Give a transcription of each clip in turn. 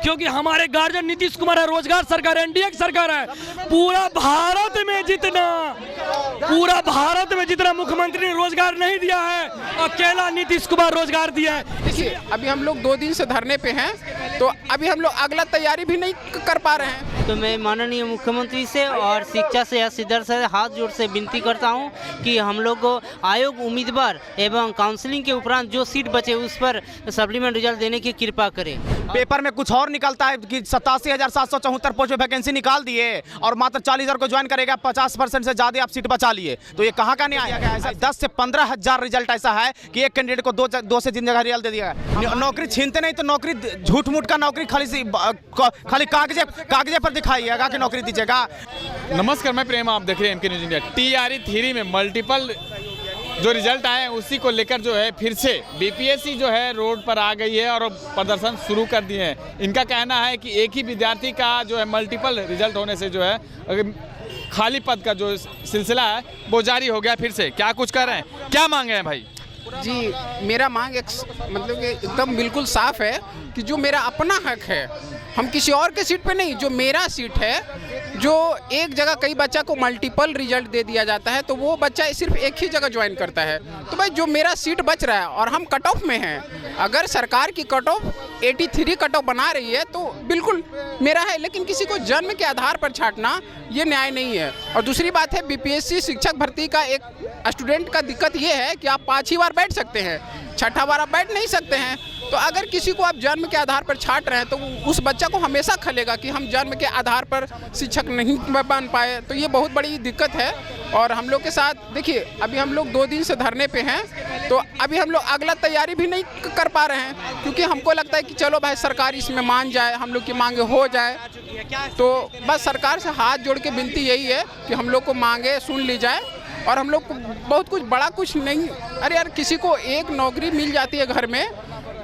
क्योंकि हमारे गार्जियन नीतीश कुमार है, रोजगार सरकार है, एनडीए की सरकार है। पूरा भारत में जितना मुख्यमंत्री ने रोजगार नहीं दिया है, अकेला नीतीश कुमार रोजगार दिया है। देखिए, अभी हम लोग 2 दिन से धरने पे हैं, तो अभी हम लोग अगला तैयारी भी नहीं कर पा रहे हैं। तो मैं माननीय मुख्यमंत्री से और शिक्षा से या सिद्धर से हाथ जोड़ से विनती करता हूं कि हम लोग को आयोग उम्मीदवार एवं काउंसलिंग के उपरांत जो सीट बचे उस पर सप्लीमेंट रिजल्ट देने की कृपा करें। पेपर में कुछ और निकलता है कि 87,774 पोस्ट में वैकेंसी निकाल दिए और मात्र 40,000 को ज्वाइन करेगा, 50% से ज़्यादा आप सीट बचा लिए। तो ये कहाँ का न्याय है? 10 से 15,000 रिजल्ट ऐसा है कि एक कैंडिडेट को 2 से 3 जगह रिजल्ट दे दिया है। नौकरी छीनते नहीं तो नौकरी झूठ मूठ का नौकरी खाली कागजे पर दिखाइएगा कि नौकरी दीजिएगा। नमस्कार, मैं प्रेम, आप देख रहे हैं MK news India. TRE three में मल्टीपल जो रिजल्ट आए हैं उसी को लेकर जो है फिर से बीपीएससी जो है रोड पर आ गई है और प्रदर्शन शुरू कर दिए हैं। इनका कहना है कि एक ही विद्यार्थी का जो है मल्टीपल रिजल्ट होने से जो है खाली पद का जो सिलसिला है वो जारी हो गया फिर से। क्या कुछ कर रहे हैं, क्या मांगे हैं भाई? जी, मेरा मांग मतलब कि एकदम बिल्कुल साफ है कि जो मेरा अपना हक है, हम किसी और के सीट पे नहीं, जो मेरा सीट है, जो एक जगह कई बच्चा को मल्टीपल रिजल्ट दे दिया जाता है तो वो बच्चा सिर्फ एक ही जगह ज्वाइन करता है। तो भाई जो मेरा सीट बच रहा है और हम कट ऑफ में हैं, अगर सरकार की कट ऑफ 83 कट ऑफ बना रही है तो बिल्कुल मेरा है, लेकिन किसी को जन्म के आधार पर छांटना ये न्याय नहीं है। और दूसरी बात है, बीपीएससी शिक्षक भर्ती का एक स्टूडेंट का दिक्कत ये है कि आप 5 बार बैठ सकते हैं, 6ठा बार आप बैठ नहीं सकते हैं। तो अगर किसी को आप जन्म के आधार पर छांट रहे हैं तो उस बच्चा को हमेशा खलेगा कि हम जन्म के आधार पर शिक्षक नहीं बन पाए। तो ये बहुत बड़ी दिक्कत है। और हम लोग के साथ देखिए, अभी हम लोग 2 दिन से धरने पे हैं, तो अभी हम लोग अगला तैयारी भी नहीं कर पा रहे हैं, क्योंकि हमको लगता है कि चलो भाई सरकार इसमें मान जाए, हम लोग की मांगे हो जाए। तो बस सरकार से हाथ जोड़ के विनती यही है कि हम लोग को मांगे सुन ली जाए और हम लोग को बहुत कुछ बड़ा कुछ नहीं। अरे यार, किसी को एक नौकरी मिल जाती है घर में,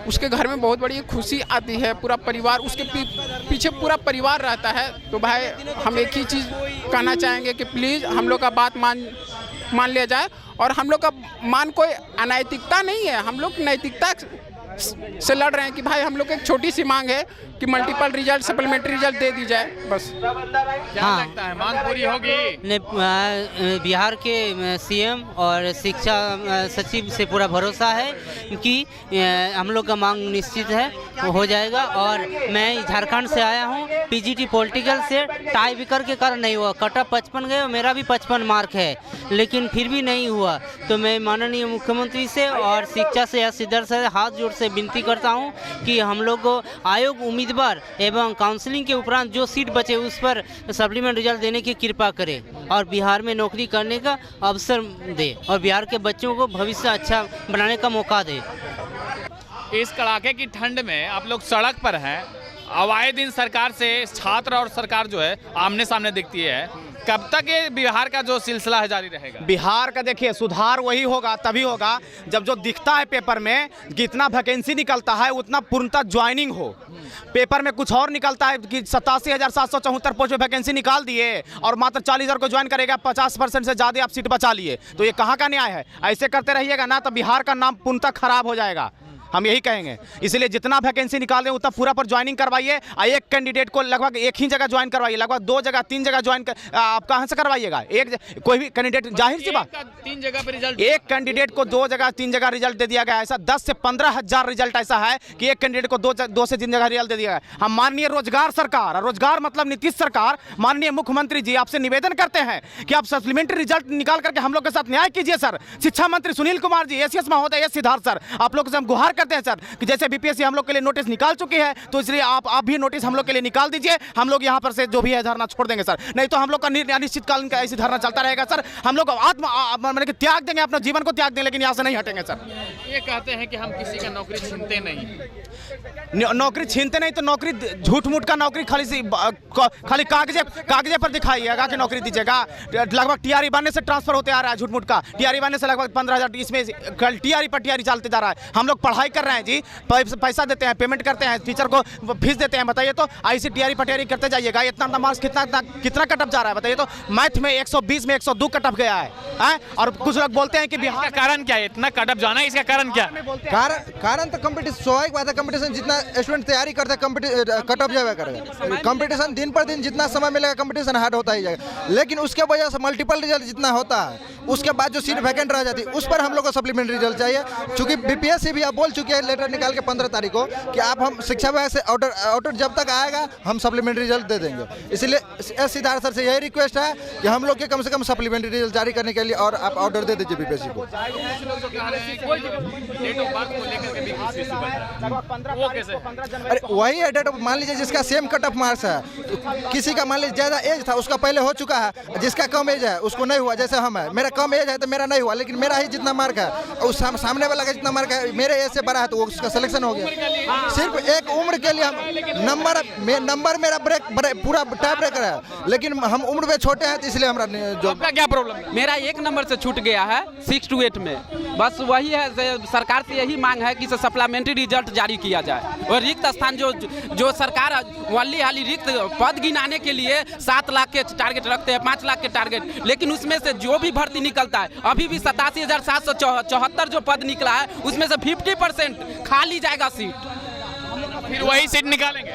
उसके घर में बहुत बड़ी खुशी आती है, पूरा परिवार उसके पीछे पूरा परिवार रहता है। तो भाई हम एक ही चीज़ कहना चाहेंगे कि प्लीज़ हम लोग का बात मान लिया जाए। और हम लोग का मान कोई अनैतिकता नहीं है, हम लोग नैतिकता से लड़ रहे हैं कि भाई हम लोग एक छोटी सी मांग है कि मल्टीपल रिजल्ट सप्लीमेंट्री रिजल्ट दे दी जाए बस। क्या लगता है, मांग पूरी होगी? बिहार के सीएम और शिक्षा सचिव से पूरा भरोसा है कि हम लोग का मांग निश्चित है, वो हो जाएगा। और मैं झारखंड से आया हूँ, पीजीटी पॉलिटिकल से टाई बिकर के कारण नहीं हुआ, कट ऑफ 55 गए, मेरा भी 55 मार्क है, लेकिन फिर भी नहीं हुआ। तो मैं माननीय मुख्यमंत्री से और शिक्षा से या सिद्धर से हाथ जोड़ से विनती करता हूं कि हम लोग को आयोग उम्मीदवार एवं काउंसलिंग के उपरांत जो सीट बचे उस पर सप्लीमेंट रिजल्ट देने की कृपा करें और बिहार में नौकरी करने का अवसर दे और बिहार के बच्चों को भविष्य अच्छा बनाने का मौका दे। इस कड़ाके की ठंड में आप लोग सड़क पर हैं, अब आए दिन सरकार से छात्र और सरकार जो है आमने सामने दिखती है। कब तक ये बिहार का जो सिलसिला है जारी रहेगा? बिहार का देखिए, सुधार वही होगा, तभी होगा जब जो दिखता है पेपर में जितना वैकेंसी निकलता है उतना पूर्णतः ज्वाइनिंग हो। पेपर में कुछ और निकलता है कि 87,774 पोस्ट में वैकेंसी निकाल दिए और मात्र 40,000 को ज्वाइन करेगा, 50% से ज़्यादा आप सीट बचा लिए। तो ये कहाँ का न्याय है? ऐसे करते रहिएगा ना तो बिहार का नाम पूर्णतः खराब हो जाएगा, हम यही कहेंगे। इसलिए जितना वैकेंसी निकाल दें उतना पूरा पर ज्वाइनिंग करवाइए और एक कैंडिडेट को लगभग एक ही जगह ज्वाइन करवाइए, लगभग 2 जगह 3 जगह ज्वाइन आप कहाँ से करवाइएगा? कोई भी कैंडिडेट, जाहिर सी बात 3 जगह पर रिजल्ट, एक कैंडिडेट को 2 जगह 3 जगह रिजल्ट दे दिया गया। ऐसा 10 से 15,000 रिजल्ट ऐसा है कि एक कैंडिडेट को 2 से 3 जगह रिजल्ट दे दिया गया। हम माननीय रोजगार सरकार, रोजगार मतलब नीतीश सरकार, माननीय मुख्यमंत्री जी आपसे निवेदन करते हैं कि आप सप्लीमेंट्री रिजल्ट निकाल करके हम लोग के साथ न्याय कीजिए सर। शिक्षा मंत्री सुनील कुमार जी, एसीएस महोदय एस सिद्धार्थ सर, आप लोग से हम गुहार करते हैं सर कि जैसे बीपीएससी हम लोग के लिए नोटिस निकाल चुकी है तो इसलिए आप भी नोटिस हम लोग के लिए निकाल दीजिए। हम लोग यहाँ पर से जो भी है धरना छोड़ देंगे सर, नहीं तो हम लोग का अनिश्चितकालीन का ऐसी धरना चलता रहेगा सर। हम लोग मैंने त्याग देंगे, अपना जीवन को त्याग देंगे, लेकिन यहाँ से नहीं हटेंगे सर। ये कहते हैं कि हम किसी का नौकरी छीनते नहीं, नौकरी छीनते नहीं तो नौकरी झूठ मूठ का नौकरी खाली कागजे पर दिखाइएगा कि नौकरी दीजिएगा। लगभग टीआरई बनने से ट्रांसफर होते आ रहा है, झूठ मूठ का टीआरई बनने से लगभग 15,000, इसमें टीआरई पर टीआरई चलते जा रहा है। हम लोग पढ़ाई कर रहे हैं जी, पैसा देते हैं, पेमेंट करते हैं, टीचर को फीस देते हैं। बताइए तो ऐसी टीआरई पटियारी करते जाइएगा, इतना मार्क्स कितना कटअप जा रहा है बताइए तो। मैथ में 120 में 102 कटअप गया है। और कुछ लोग बोलते हैं कि बिहार का कारण क्या है इतना कटअप जाना, इसका कारण क्या है? कारण तो कंपटीशन, स्वाभाविक बात है, कंपटीशन जितना स्टूडेंट तैयारी करते हैं कटअप जाएगा करेगा। कंपटीशन दिन पर दिन जितना समय मिलेगा कंपटीशन हार्ड होता ही जाएगा, लेकिन उसके वजह से मल्टीपल रिजल्ट जितना होता है उसके बाद जो सीट वैकेंट रह जाती है उस पर हम लोग को सप्लीमेंट्री रिजल्ट चाहिए। चूंकि बीपीएससी भी आप बोल चुके हैं लेटर निकाल के 15 तारीख को कि आप हम शिक्षा विभाग से ऑर्डर जब तक आएगा हम सप्लीमेंट्री रिजल्ट दे देंगे। इसलिए एस सिद्धार्थ सर से यही रिक्वेस्ट है कि हम लोग के कम से कम सप्लीमेंट्री रिजल्ट जारी करने के लिए और आप ऑर्डर दे दीजिए बीपीएससी को। अरे वही है डेट ऑफ, मान लीजिए जिसका सेम कट ऑफ मार्क्स है, किसी का मान लीजिए ज़्यादा एज था उसका पहले हो चुका है, जिसका कम एज है उसको नहीं हुआ। जैसे हम है, मेरा कम एज है तो मेरा नहीं हुआ, लेकिन मेरा ही जितना मार्क है उस सामने वाला का जितना मार्क है मेरे एज से बड़ा है तो वो उसका सिलेक्शन हो गया। सिर्फ एक उम्र के लिए हम नंबर मेरा पूरा टाई ब्रेकर है, लेकिन हम उम्र में छोटे हैं तो इसलिए हमारा जो क्या प्रॉब्लम है? मेरा 1 नंबर से छूट गया है 6 to 8 में। बस वही है, सरकार से यही मांग है कि सप्लीमेंट्री रिजल्ट जारी किया जाए। और रिक्त स्थान जो सरकार वाली हाली रिक्त पद गिनाने के लिए 7 लाख के टारगेट रखते हैं, 5 लाख के टारगेट, लेकिन उसमें से जो भी भर्ती निकलता है, अभी भी 87,774 जो पद निकला है उसमें से 50% खाली जाएगा सीट। फिर वही सीट निकालेंगे।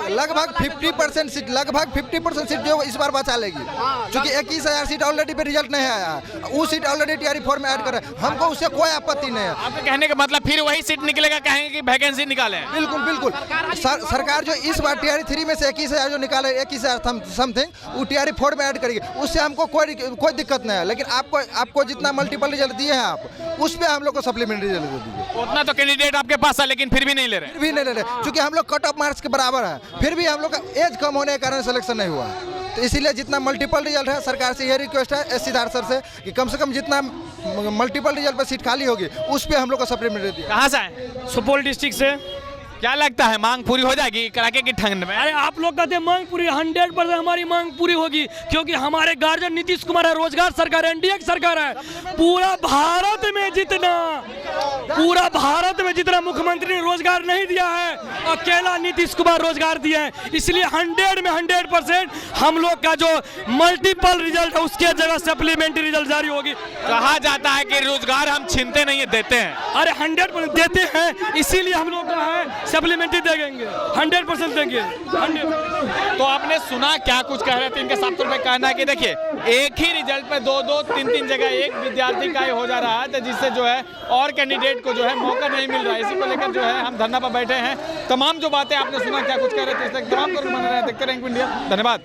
लगभग 50% सीट, लगभग 50% सीट जो इस बार बचा लेगी, क्योंकि 21,000 सीट ऑलरेडी पे रिजल्ट नहीं आया है, वो सीट ऑलरेडी टीआरई फॉर्म में ऐड कर रहे हैं, हमको उससे कोई आपत्ति नहीं है। आपके कहने का मतलब फिर वही सीट निकलेगा, कहेंगे कि वैकेंसी निकालें। बिल्कुल सरकार जो इस बार टीआरई 3 में से 21,000 जो निकाले, 21,000 समथिंग, वो टीआरई 4 में ऐड करेगी, उससे हमको कोई दिक्कत नहीं है। लेकिन आपको जितना मल्टीपल रिजल्ट दिए हैं आप उस पर हम लोग को सप्लीमेंट्री रिजल्ट दे दीजिए। उतना तो कैंडिडेट आपके पास है लेकिन फिर भी नहीं ले रहे। क्योंकि हम लोग कट ऑफ मार्क्स के बराबर है, फिर भी हम लोग का एज कम होने के कारण सिलेक्शन नहीं हुआ। तो इसीलिए जितना मल्टीपल रिजल्ट है, सरकार से यह रिक्वेस्ट है एस सिद्धार्थ सर से कि कम से कम जितना मल्टीपल रिजल्ट पर सीट खाली होगी उस पर हम लोग को सप्लीमेंट्री दिया। कहाँ से आए? सुपौल डिस्ट्रिक्ट से। क्या लगता है मांग पूरी हो जाएगी कड़ाके की ठंड में? अरे आप लोग कहते हैं मांग पूरी, 100% हमारी मांग पूरी होगी, क्योंकि हमारे गार्जियन नीतीश कुमार है, रोजगार सरकार है, एनडीए की सरकार है। पूरा भारत में जितना मुख्यमंत्री ने रोजगार नहीं दिया है, अकेला नीतीश कुमार रोजगार दिया है। इसलिए 100% हम लोग का जो मल्टीपल रिजल्ट है उसके जगह सप्लीमेंट्री रिजल्ट जारी होगी। कहा जाता है कि रोजगार हम छीनते नहीं है, देते हैं। अरे 100% देते हैं, इसीलिए हम लोग का है सप्लीमेंट्री देंगे, 100% देंगे। 100%। तो आपने सुना क्या कुछ कह रहे थे इनके साथ? में कहना है कि देखिए एक ही रिजल्ट पे 2-2, 3-3 जगह एक विद्यार्थी का ही हो जा रहा है, तो जिससे जो है और कैंडिडेट को जो है मौका नहीं मिल रहा है। इसी को लेकर जो है हम धरना पर बैठे हैं। तमाम जो बातें आपने सुना क्या कुछ कह रहे थे, तमाम करके बने रहे, देखते रहेंगे इंडिया। धन्यवाद।